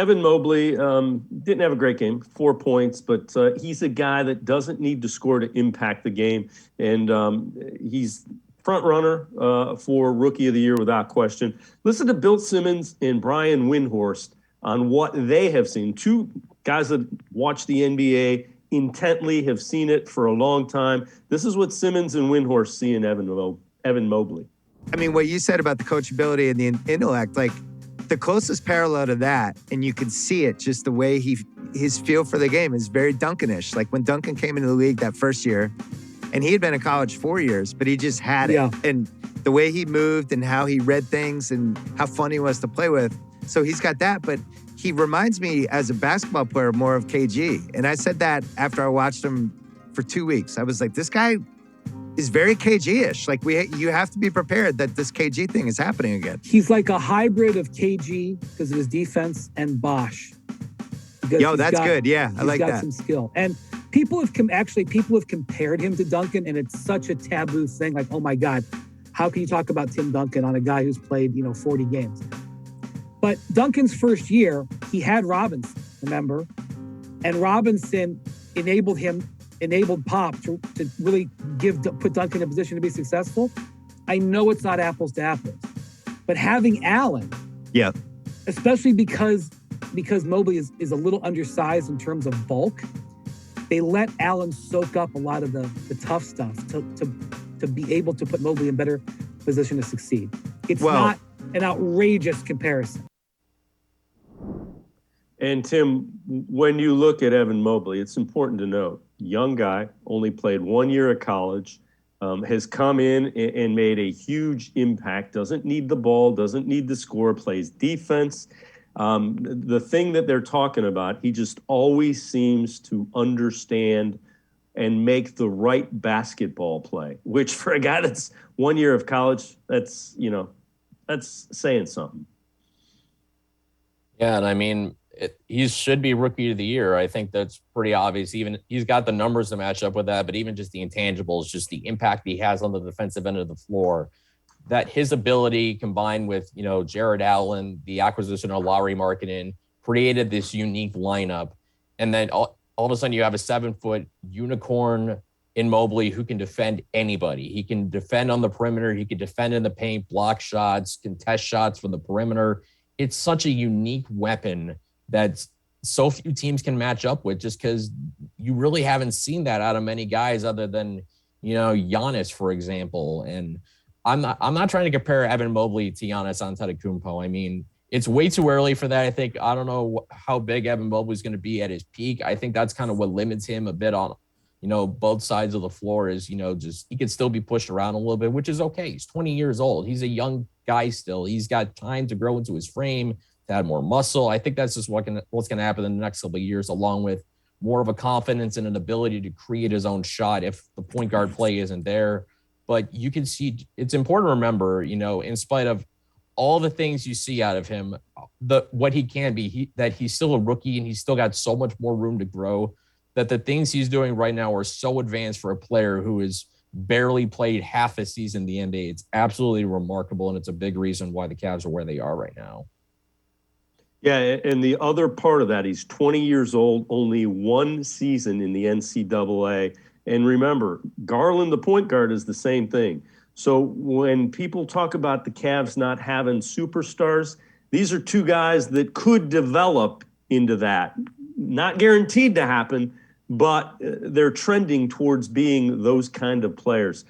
Evan Mobley didn't have a great game, 4 points, but he's a guy that doesn't need to score to impact the game. And he's front runner for Rookie of the Year without question. Listen to Bill Simmons and Brian Windhorst on what they have seen. Two guys that watch the NBA intently, have seen it for a long time. This is what Simmons and Windhorst see in Evan Mobley. I mean, what you said about the coachability and the intellect, like, the closest parallel to that, and you can see it, just the way his feel for the game is very Duncanish. Like when Duncan came into the league that first year, and he had been in college 4 years, but he just had it. Yeah. And the way he moved and how he read things and how fun he was to play with. So he's got that, but he reminds me as a basketball player more of KG. And I said that after I watched him for 2 weeks. I was like, this guy is very KG-ish. Like you have to be prepared that this KG thing is happening again. He's like a hybrid of KG because of his defense and Bosch. Yo, that's good. Yeah, I like that. He's got some skill. And people have compared him to Duncan, and it's such a taboo thing. Like, oh my God, how can you talk about Tim Duncan on a guy who's played 40 games? But Duncan's first year, he had Robinson, remember? And Robinson enabled Pop to really put Duncan in a position to be successful. I know it's not apples to apples, but having Allen, yeah, especially because Mobley is a little undersized in terms of bulk, they let Allen soak up a lot of the tough stuff to be able to put Mobley in better position to succeed. It's not an outrageous comparison. And Tim, when you look at Evan Mobley, it's important to note, young guy, only played 1 year at college, has come in and made a huge impact, doesn't need the ball, doesn't need the score, plays defense. The thing that they're talking about, he just always seems to understand and make the right basketball play, which for a guy that's 1 year of college, that's saying something. Yeah, and I mean, he should be Rookie of the Year. I think that's pretty obvious. Even he's got the numbers to match up with that, but even just the intangibles, just the impact he has on the defensive end of the floor, that his ability combined with, Jared Allen, the acquisition of Lauri Markkanen, created this unique lineup. And then all of a sudden you have a 7-foot unicorn in Mobley who can defend anybody. He can defend on the perimeter. He can defend in the paint, block shots, contest shots from the perimeter. It's such a unique weapon that so few teams can match up with, just because you really haven't seen that out of many guys other than, Giannis, for example. And I'm not trying to compare Evan Mobley to Giannis Antetokounmpo. I mean, it's way too early for that. I don't know how big Evan Mobley is going to be at his peak. I think that's kind of what limits him a bit on, both sides of the floor is, just he can still be pushed around a little bit, which is okay. He's 20 years old. He's a young guy still. He's got time to grow into his frame, to add more muscle. I think that's just what's going to happen in the next couple of years, along with more of a confidence and an ability to create his own shot if the point guard play isn't there. But you can see, it's important to remember, in spite of all the things you see out of him, what he can be, that he's still a rookie and he's still got so much more room to grow, that the things he's doing right now are so advanced for a player who has barely played half a season in the NBA. It's absolutely remarkable, and it's a big reason why the Cavs are where they are right now. Yeah, and the other part of that, he's 20 years old, only one season in the NCAA. And remember, Garland, the point guard, is the same thing. So when people talk about the Cavs not having superstars, these are two guys that could develop into that. Not guaranteed to happen, but they're trending towards being those kind of players.